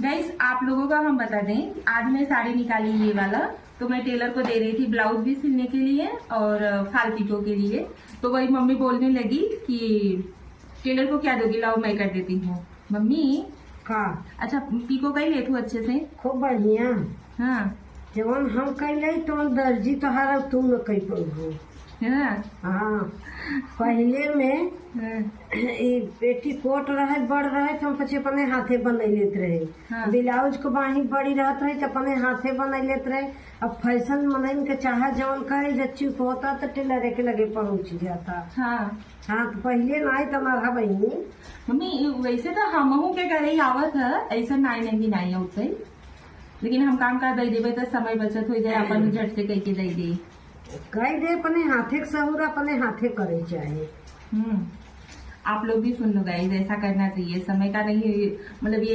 Guys आप लोगों का हम बता दें, आज मैं साड़ी निकाली ये वाला, तो मैं टेलर को दे रही थी ब्लाउज भी सिलने के लिए और फाल पीको के लिए। तो वही मम्मी बोलने लगी कि टेलर को क्या दोगी, लाओ मैं कर देती हूँ। मम्मी का अच्छा पीको का ही ले तू अच्छे से। खूब बढ़िया। हाँ जवन हम कैले तो दर्जी तोहारा तू न कई पड़ू। हाँ हाँ पहले में हाँ, पेटीकोट रहे बड़ रहे तो हम पछे अपने हाथे बना लेते रहे। हाँ। ब्लाउज को बाही बड़ी रहत रहे तो अपने हाथे बना लेते रहे। अब फैशन मनइन के चाहे जवन कहे जच्ची होता तो टेलर के लगे पहुंच जाता। हाँ हाँ तो पहले ना तो ना बहनी। मम्मी वैसे तो हमहू के करे ही आवत है, ऐसा नहीं नहीं होते, लेकिन हम काम का दे देवे तो समय बचत हो जाए, अपन झट से कह के दे दे। कह दे अपने हाथे के सहूर अपने हाथे करे चाहे। आप लोग भी सुन लो गाइस, ऐसा करना चाहिए, समय का नहीं मतलब ये